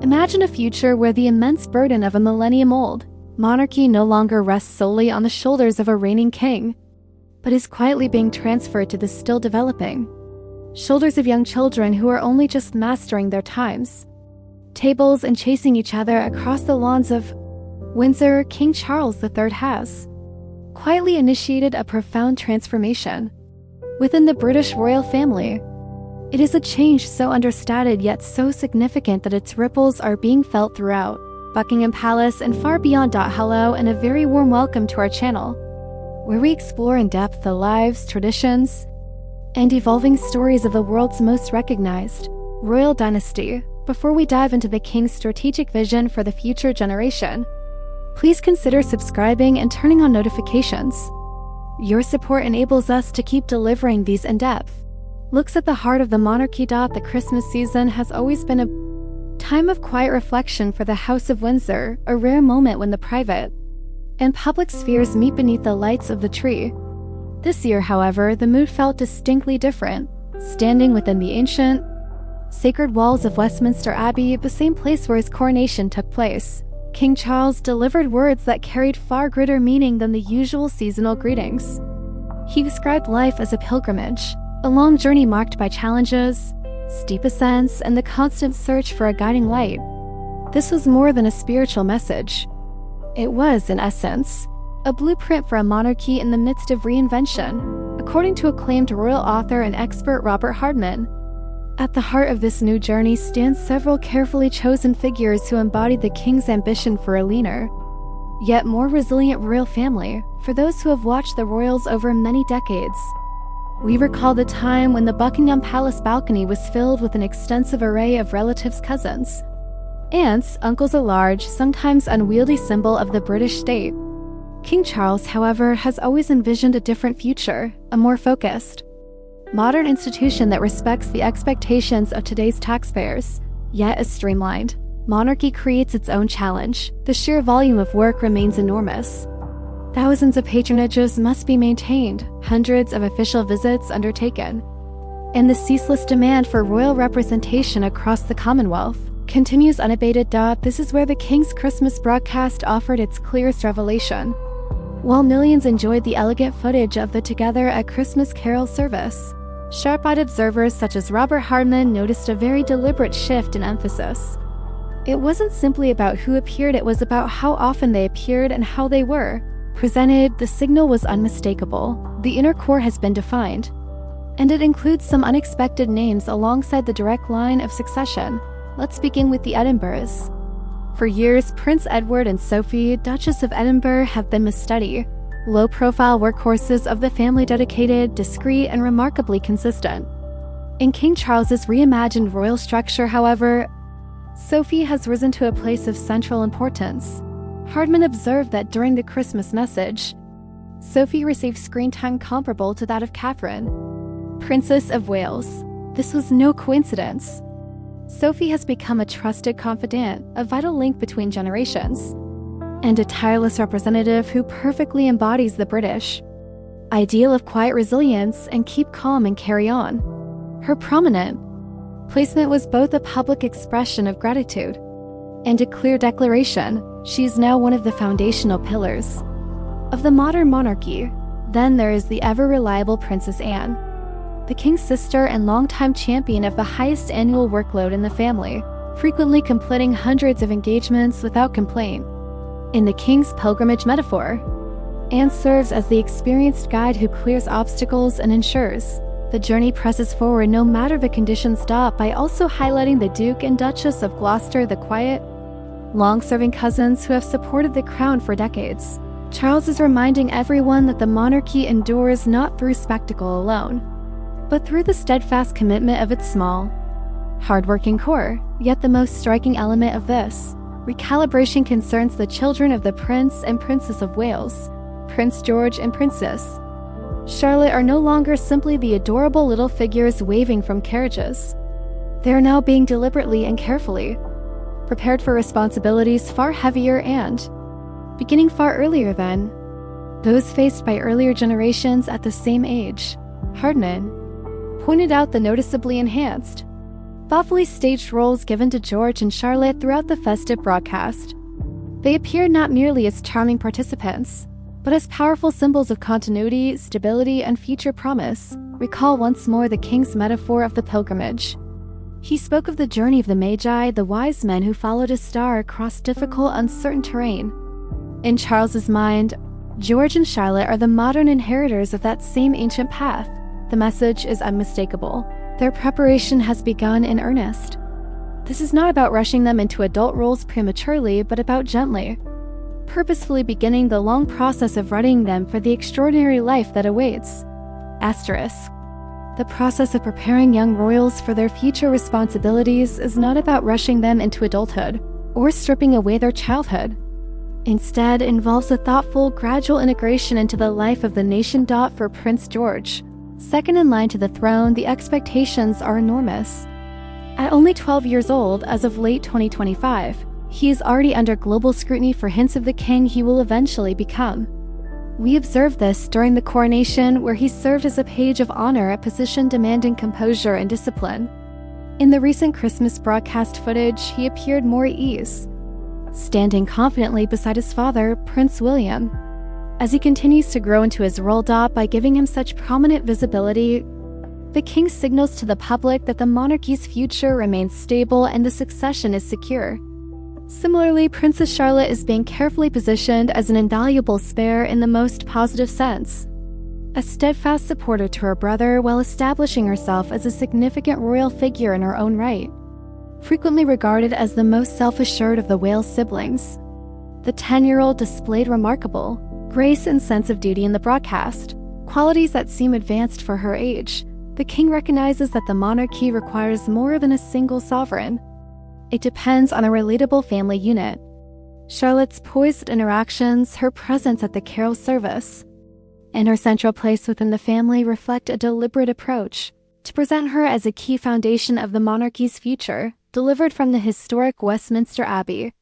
Imagine a future where the immense burden of a millennium-old monarchy no longer rests solely on the shoulders of a reigning king, but is quietly being transferred to the still developing shoulders of young children who are only just mastering their times, tables, and chasing each other across the lawns of Windsor. King Charles III has quietly initiated a profound transformation within the British royal family. It is a change so understated yet so significant that its ripples are being felt throughout Buckingham Palace and far beyond. Hello and a very warm welcome to our channel, where we explore in depth the lives, traditions, and evolving stories of the world's most recognized royal dynasty. Before we dive into the king's strategic vision for the future generation, please consider subscribing and turning on notifications. Your support enables us to keep delivering these in-depth looks at the heart of the monarchy. The Christmas season has always been a time of quiet reflection for the House of Windsor, a rare moment when the private and public spheres meet beneath the lights of the tree. This year, however, the mood felt distinctly different. Standing within the ancient, sacred walls of Westminster Abbey, the same place where his coronation took place, King Charles delivered words that carried far greater meaning than the usual seasonal greetings. He described life as a pilgrimage, a long journey marked by challenges, steep ascents, and the constant search for a guiding light. This was more than a spiritual message. It was, in essence, a blueprint for a monarchy in the midst of reinvention, according to acclaimed royal author and expert Robert Hardman. At the heart of this new journey stand several carefully chosen figures who embodied the king's ambition for a leaner, yet more resilient royal family. For those who have watched the royals over many decades, we recall the time when the Buckingham Palace balcony was filled with an extensive array of relatives, cousins, aunts, uncles, a large, sometimes unwieldy symbol of the British state. King Charles, however, has always envisioned a different future, a more focused, modern institution that respects the expectations of today's taxpayers, yet is streamlined. Monarchy creates its own challenge. The sheer volume of work remains enormous. Thousands of patronages must be maintained, hundreds of official visits undertaken, and the ceaseless demand for royal representation across the Commonwealth continues unabated. This is where the King's Christmas broadcast offered its clearest revelation. While millions enjoyed the elegant footage of the Together at Christmas Carol service, sharp-eyed observers such as Robert Hardman noticed a very deliberate shift in emphasis. It wasn't simply about who appeared, it was about how often they appeared and how they were presented. The signal was unmistakable. The inner core has been defined, and it includes some unexpected names alongside the direct line of succession. Let's begin with the Edinburghs. For years, Prince Edward and Sophie, Duchess of Edinburgh, have been the steady, low-profile workhorses of the family, dedicated, discreet, and remarkably consistent. In King Charles's reimagined royal structure, however, Sophie has risen to a place of central importance. Hardman observed that during the Christmas message, Sophie received screen time comparable to that of Catherine, Princess of Wales. This was no coincidence. Sophie has become a trusted confidant, a vital link between generations, and a tireless representative who perfectly embodies the British ideal of quiet resilience and keep calm and carry on. Her prominent placement was both a public expression of gratitude and a clear declaration. She is now one of the foundational pillars of the modern monarchy. Then there is the ever-reliable Princess Anne, the king's sister and longtime champion of the highest annual workload in the family, frequently completing hundreds of engagements without complaint. In the king's pilgrimage metaphor, Anne serves as the experienced guide who clears obstacles and ensures the journey presses forward no matter the conditions. By also highlighting the Duke and Duchess of Gloucester, the quiet, long-serving cousins who have supported the crown for decades. Charles is reminding everyone that the monarchy endures not through spectacle alone, but through the steadfast commitment of its small, hard-working core. Yet the most striking element of this recalibration concerns the children of the Prince and Princess of Wales. Prince George and Princess Charlotte are no longer simply the adorable little figures waving from carriages. They are now being deliberately and carefully prepared for responsibilities far heavier and beginning far earlier than those faced by earlier generations at the same age. Hardman pointed out the noticeably enhanced thoughtfully staged roles given to George and Charlotte throughout the festive broadcast. They appeared not merely as charming participants, but as powerful symbols of continuity, stability, and future promise. Recall once more the king's metaphor of the pilgrimage. He spoke of the journey of the Magi, the wise men who followed a star across difficult, uncertain terrain. In Charles's mind, George and Charlotte are the modern inheritors of that same ancient path. The message is unmistakable. Their preparation has begun in earnest. This is not about rushing them into adult roles prematurely, but about gently, purposefully beginning the long process of readying them for the extraordinary life that awaits. Asterisk. The process of preparing young royals for their future responsibilities is not about rushing them into adulthood or stripping away their childhood. Instead, it involves a thoughtful, gradual integration into the life of the nation. For Prince George, second in line to the throne, the expectations are enormous. At only 12 years old, as of late 2025, he is already under global scrutiny for hints of the king he will eventually become. We observed this during the coronation, where he served as a page of honor, a position demanding composure and discipline. In the recent Christmas broadcast footage, he appeared more at ease, standing confidently beside his father, Prince William. As he continues to grow into his role, by giving him such prominent visibility, the king signals to the public that the monarchy's future remains stable and the succession is secure. Similarly, Princess Charlotte is being carefully positioned as an invaluable spare in the most positive sense, a steadfast supporter to her brother while establishing herself as a significant royal figure in her own right. Frequently regarded as the most self-assured of the Wales siblings, the 10-year-old displayed remarkable grace and sense of duty in the broadcast, qualities that seem advanced for her age. The king recognizes that the monarchy requires more than a single sovereign. It depends on a relatable family unit. Charlotte's poised interactions, her presence at the carol service, and her central place within the family reflect a deliberate approach to present her as a key foundation of the monarchy's future, delivered from the historic Westminster Abbey.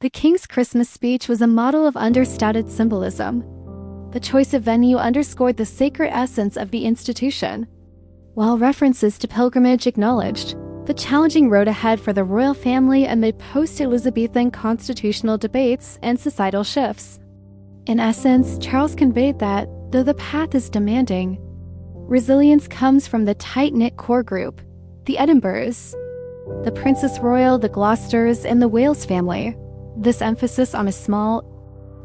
The king's Christmas speech was a model of understated symbolism. The choice of venue underscored the sacred essence of the institution, while references to pilgrimage acknowledged the challenging road ahead for the royal family amid post-Elizabethan constitutional debates and societal shifts. In essence, Charles conveyed that, though the path is demanding, resilience comes from the tight-knit core group, the Edinburghs, the Princess Royal, the Gloucesters, and the Wales family. This emphasis on a small,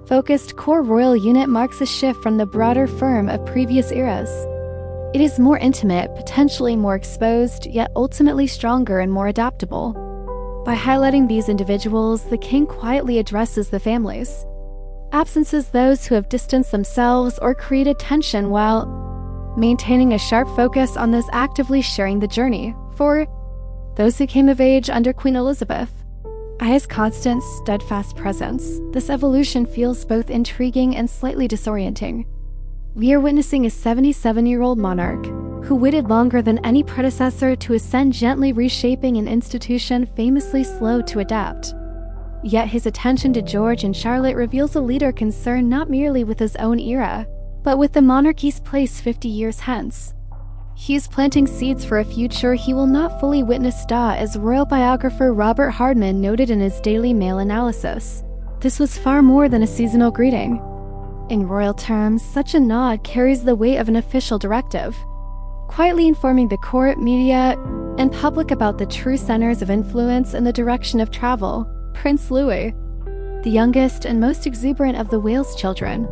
focused core royal unit marks a shift from the broader firm of previous eras. It is more intimate, potentially more exposed, yet ultimately stronger and more adaptable. By highlighting these individuals, the king quietly addresses the families, absences those who have distanced themselves or created tension, while maintaining a sharp focus on those actively sharing the journey. For those who came of age under Queen Elizabeth, his constant, steadfast presence, this evolution feels both intriguing and slightly disorienting. We are witnessing a 77-year-old monarch who waited longer than any predecessor to ascend, gently reshaping an institution famously slow to adapt. Yet his attention to George and Charlotte reveals a leader concerned not merely with his own era, but with the monarchy's place 50 years hence. He is planting seeds for a future he will not fully witness, as royal biographer Robert Hardman noted in his Daily Mail analysis. This was far more than a seasonal greeting. In royal terms, such a nod carries the weight of an official directive, quietly informing the court, media, and public about the true centers of influence and the direction of travel. Prince Louis, the youngest and most exuberant of the Wales children,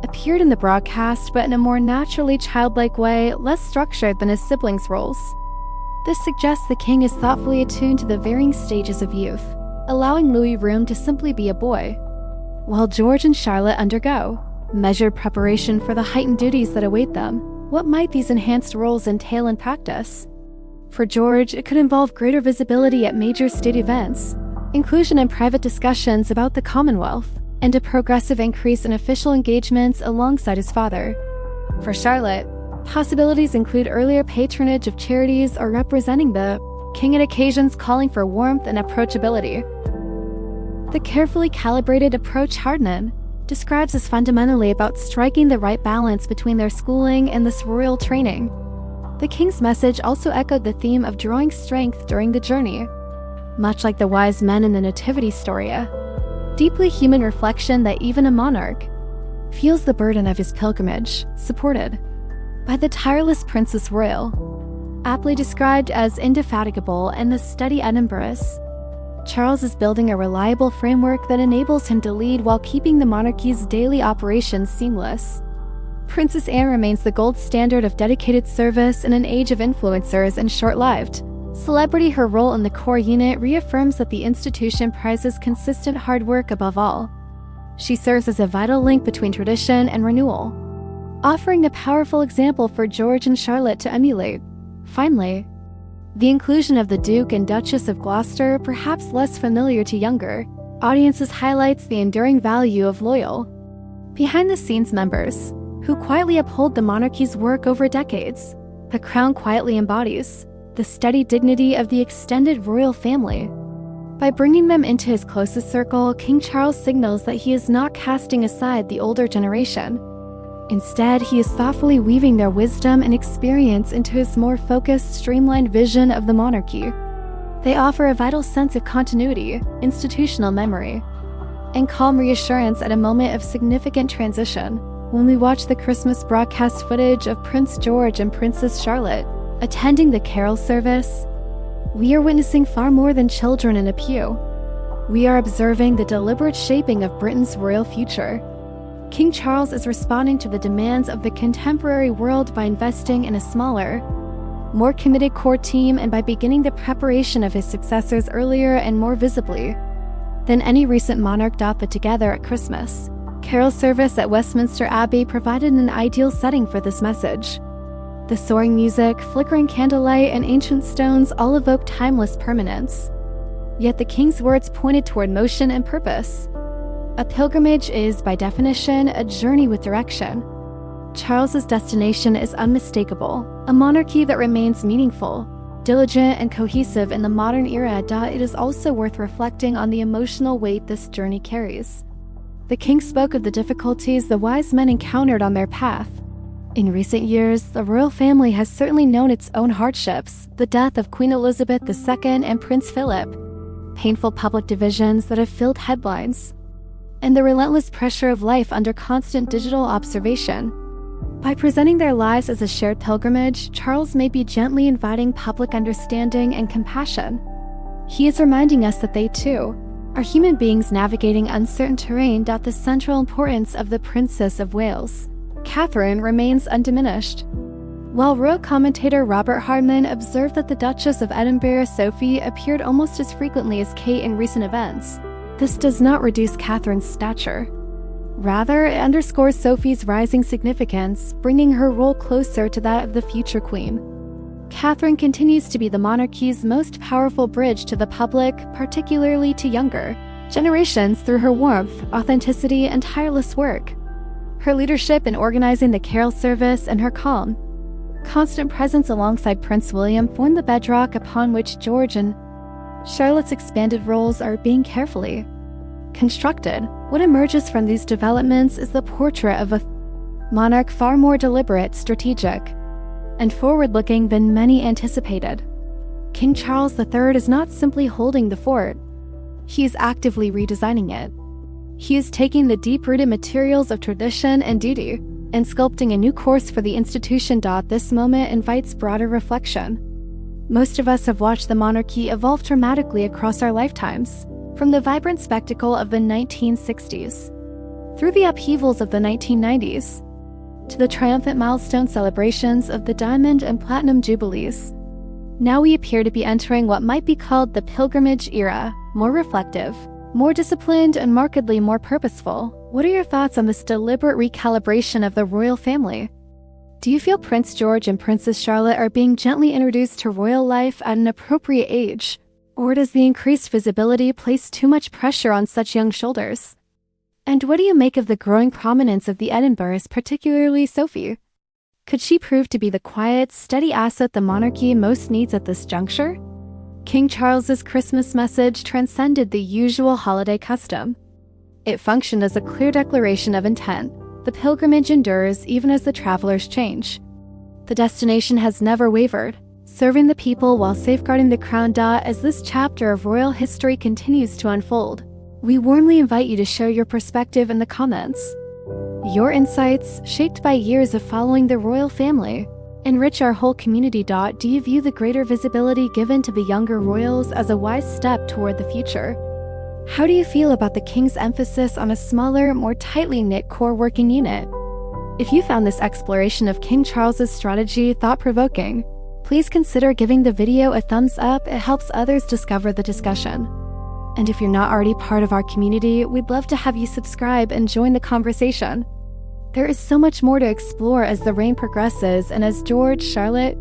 appeared in the broadcast, but in a more naturally childlike way, less structured than his siblings' roles. This suggests the king is thoughtfully attuned to the varying stages of youth, allowing Louis room to simply be a boy, while George and Charlotte undergo measured preparation for the heightened duties that await them. What might these enhanced roles entail in practice? For George, it could involve greater visibility at major state events, inclusion in private discussions about the Commonwealth, and a progressive increase in official engagements alongside his father. For Charlotte, possibilities include earlier patronage of charities or representing the king at occasions calling for warmth and approachability. The carefully calibrated approach Hardman describes is fundamentally about striking the right balance between their schooling and this royal training. The king's message also echoed the theme of drawing strength during the journey, much like the wise men in the nativity story, a deeply human reflection that even a monarch feels the burden of his pilgrimage, supported by the tireless Princess Royal, aptly described as indefatigable and the steady Edinburghs. Charles is building a reliable framework that enables him to lead while keeping the monarchy's daily operations seamless. Princess Anne remains the gold standard of dedicated service in an age of influencers and short-lived celebrity. Her role in the core unit reaffirms that the institution prizes consistent hard work above all. She serves as a vital link between tradition and renewal, offering a powerful example for George and Charlotte to emulate. Finally, the inclusion of the Duke and Duchess of Gloucester, perhaps less familiar to younger audiences, highlights the enduring value of loyal, behind-the-scenes members who quietly uphold the monarchy's work over decades. The crown quietly embodies the steady dignity of the extended royal family. By bringing them into his closest circle, King Charles signals that he is not casting aside the older generation. Instead, he is thoughtfully weaving their wisdom and experience into his more focused, streamlined vision of the monarchy. They offer a vital sense of continuity, institutional memory, and calm reassurance at a moment of significant transition. When we watch the Christmas broadcast footage of Prince George and Princess Charlotte attending the carol service, we are witnessing far more than children in a pew. We are observing the deliberate shaping of Britain's royal future. King Charles is responding to the demands of the contemporary world by investing in a smaller, more committed core team and by beginning the preparation of his successors earlier and more visibly than any recent monarch. But together at Christmas, carol service at Westminster Abbey provided an ideal setting for this message. The soaring music, flickering candlelight, and ancient stones all evoke timeless permanence. Yet the king's words pointed toward motion and purpose. A pilgrimage is, by definition, a journey with direction. Charles's destination is unmistakable, a monarchy that remains meaningful, diligent, and cohesive in the modern era. It is also worth reflecting on the emotional weight this journey carries. The king spoke of the difficulties the wise men encountered on their path. In recent years, the royal family has certainly known its own hardships: the death of Queen Elizabeth II and Prince Philip, painful public divisions that have filled headlines, and the relentless pressure of life under constant digital observation. By presenting their lives as a shared pilgrimage, Charles may be gently inviting public understanding and compassion. He is reminding us that they, too, are human beings navigating uncertain terrain. The central importance of the Princess of Wales, Catherine, remains undiminished. While royal commentator Robert Hardman observed that the Duchess of Edinburgh, Sophie, appeared almost as frequently as Kate in recent events, this does not reduce Catherine's stature. Rather, it underscores Sophie's rising significance, bringing her role closer to that of the future queen. Catherine continues to be the monarchy's most powerful bridge to the public, particularly to younger generations, through her warmth, authenticity, and tireless work. Her leadership in organizing the carol service and her calm, constant presence alongside Prince William form the bedrock upon which George and Charlotte's expanded roles are being carefully constructed. What emerges from these developments is the portrait of a monarch far more deliberate, strategic, and forward-looking than many anticipated. King Charles III is not simply holding the fort. He is actively redesigning it. He is taking the deep-rooted materials of tradition and duty and sculpting a new course for the institution. This moment invites broader reflection. Most of us have watched the monarchy evolve dramatically across our lifetimes, from the vibrant spectacle of the 1960s, through the upheavals of the 1990s, to the triumphant milestone celebrations of the Diamond and Platinum Jubilees. Now we appear to be entering what might be called the pilgrimage era, more reflective, more disciplined, and markedly more purposeful. What are your thoughts on this deliberate recalibration of the royal family? Do you feel Prince George and Princess Charlotte are being gently introduced to royal life at an appropriate age? Or does the increased visibility place too much pressure on such young shoulders? And what do you make of the growing prominence of the Edinburghs, particularly Sophie? Could she prove to be the quiet, steady asset the monarchy most needs at this juncture? King Charles's Christmas message transcended the usual holiday custom. It functioned as a clear declaration of intent. The pilgrimage endures even as the travelers change. The destination has never wavered, serving the people while safeguarding the crown. As this chapter of royal history continues to unfold, we warmly invite you to share your perspective in the comments. Your insights, shaped by years of following the royal family, enrich our whole community. Do you view the greater visibility given to the younger royals as a wise step toward the future? How do you feel about the king's emphasis on a smaller, more tightly knit core working unit? If you found this exploration of King Charles's strategy thought-provoking, please consider giving the video a thumbs up. It helps others discover the discussion. And if you're not already part of our community, we'd love to have you subscribe and join the conversation. There is so much more to explore as the reign progresses and as George, Charlotte,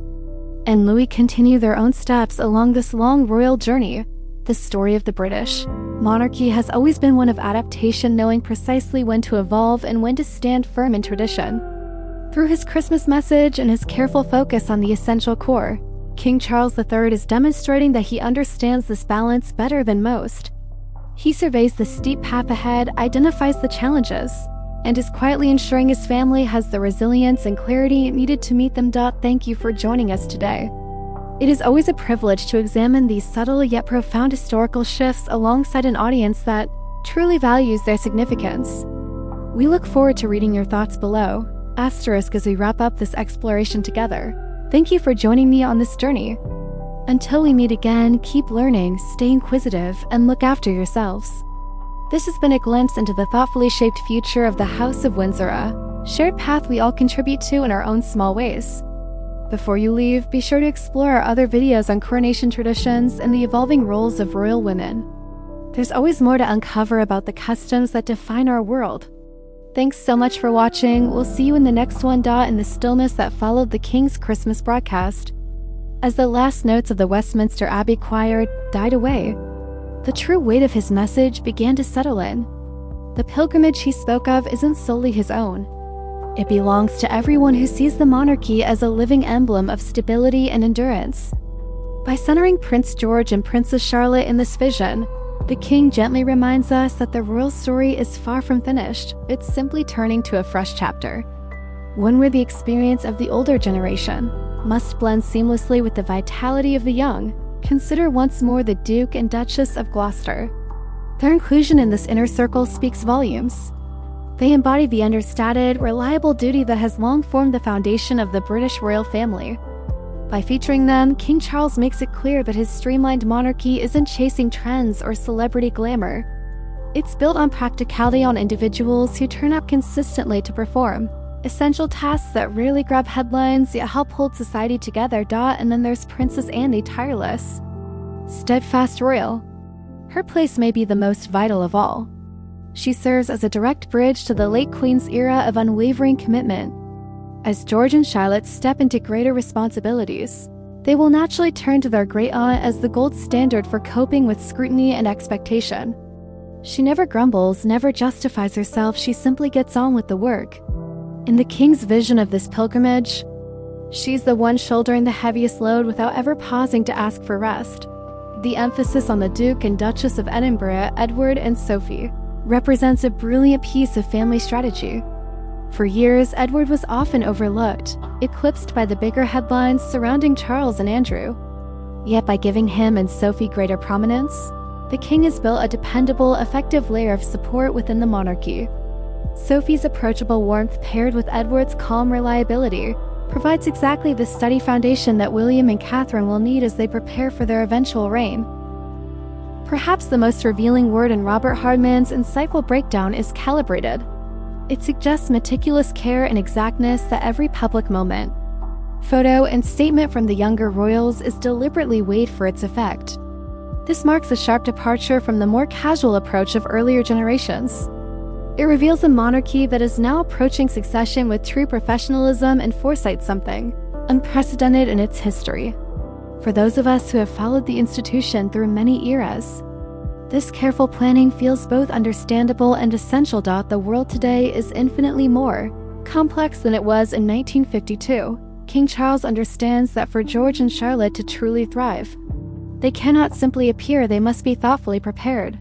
and Louis continue their own steps along this long royal journey. The story of the British monarchy has always been one of adaptation, knowing precisely when to evolve and when to stand firm in tradition. Through his Christmas message and his careful focus on the essential core, King Charles III is demonstrating that he understands this balance better than most. He surveys the steep path ahead, identifies the challenges, and is quietly ensuring his family has the resilience and clarity needed to meet them. Thank you for joining us today. It is always a privilege to examine these subtle yet profound historical shifts alongside an audience that truly values their significance. We look forward to reading your thoughts below, asterisk, as we wrap up this exploration together. Thank you for joining me on this journey. Until we meet again, keep learning, stay inquisitive, and look after yourselves. This has been a glimpse into the thoughtfully shaped future of the House of Windsor, a shared path we all contribute to in our own small ways. Before you leave, be sure to explore our other videos on coronation traditions and the evolving roles of royal women. There's always more to uncover about the customs that define our world. Thanks so much for watching. We'll see you in the next one. In the stillness that followed the King's Christmas broadcast, as the last notes of the Westminster Abbey choir died away, the true weight of his message began to settle in. The pilgrimage he spoke of isn't solely his own. It belongs to everyone who sees the monarchy as a living emblem of stability and endurance. By centering Prince George and Princess Charlotte in this vision, the king gently reminds us that the royal story is far from finished. It's simply turning to a fresh chapter, one where the experience of the older generation must blend seamlessly with the vitality of the young. Consider once more the Duke and Duchess of Gloucester. Their inclusion in this inner circle speaks volumes. They embody the understated, reliable duty that has long formed the foundation of the British royal family. By featuring them, King Charles makes it clear that his streamlined monarchy isn't chasing trends or celebrity glamour. It's built on practicality, on individuals who turn up consistently to perform essential tasks that rarely grab headlines yet help hold society together. And then there's Princess Anne, tireless, steadfast royal. Her place may be the most vital of all. She serves as a direct bridge to the late Queen's era of unwavering commitment. As George and Charlotte step into greater responsibilities, they will naturally turn to their great aunt as the gold standard for coping with scrutiny and expectation. She never grumbles, never justifies herself, she simply gets on with the work. In the king's vision of this pilgrimage, she's the one shouldering the heaviest load without ever pausing to ask for rest. The emphasis on the Duke and Duchess of Edinburgh, Edward and Sophie, represents a brilliant piece of family strategy. For years, Edward was often overlooked, eclipsed by the bigger headlines surrounding Charles and Andrew. Yet by giving him and Sophie greater prominence, the king has built a dependable, effective layer of support within the monarchy. Sophie's approachable warmth paired with Edward's calm reliability provides exactly the steady foundation that William and Catherine will need as they prepare for their eventual reign. Perhaps the most revealing word in Robert Hardman's insightful breakdown is calibrated. It suggests meticulous care and exactness that every public moment, photo, and statement from the younger royals is deliberately weighed for its effect. This marks a sharp departure from the more casual approach of earlier generations. It reveals a monarchy that is now approaching succession with true professionalism and foresight, something unprecedented in its history. For those of us who have followed the institution through many eras, this careful planning feels both understandable and essential. The world today is infinitely more complex than it was in 1952. King Charles understands that for George and Charlotte to truly thrive, they cannot simply appear, they must be thoughtfully prepared,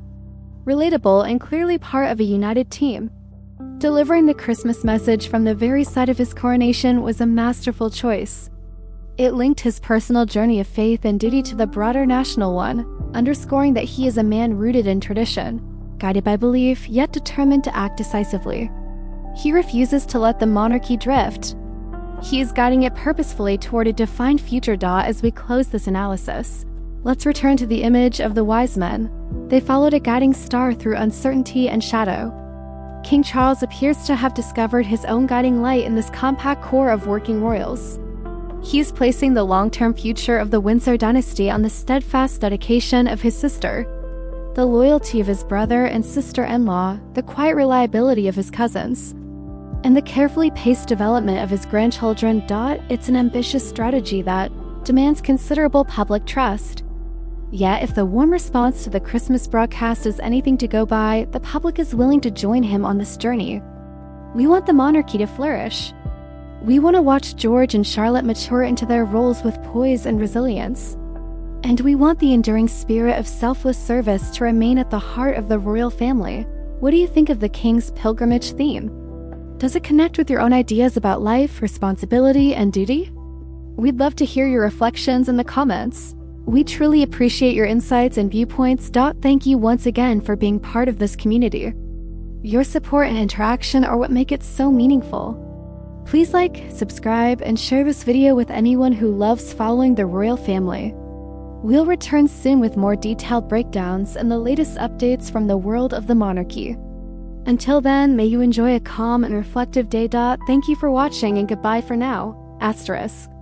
relatable, and clearly part of a united team. Delivering the Christmas message from the very side of his coronation was a masterful choice. It linked his personal journey of faith and duty to the broader national one, underscoring that he is a man rooted in tradition, guided by belief, yet determined to act decisively. He refuses to let the monarchy drift. He is guiding it purposefully toward a defined future. As we close this analysis, let's return to the image of the wise men. They followed a guiding star through uncertainty and shadow. King Charles appears to have discovered his own guiding light in this compact core of working royals. He is placing the long-term future of the Windsor dynasty on the steadfast dedication of his sister, the loyalty of his brother and sister-in-law, the quiet reliability of his cousins, and the carefully paced development of his grandchildren. It's an ambitious strategy that demands considerable public trust. Yet, if the warm response to the Christmas broadcast is anything to go by, the public is willing to join him on this journey. We want the monarchy to flourish. We want to watch George and Charlotte mature into their roles with poise and resilience. And we want the enduring spirit of selfless service to remain at the heart of the royal family. What do you think of the King's Pilgrimage theme? Does it connect with your own ideas about life, responsibility, and duty? We'd love to hear your reflections in the comments. We truly appreciate your insights and viewpoints. Thank you once again for being part of this community. Your support and interaction are what make it so meaningful. Please like, subscribe, and share this video with anyone who loves following the royal family. We'll return soon with more detailed breakdowns and the latest updates from the world of the monarchy. Until then, may you enjoy a calm and reflective day. Thank you for watching and goodbye for now. ****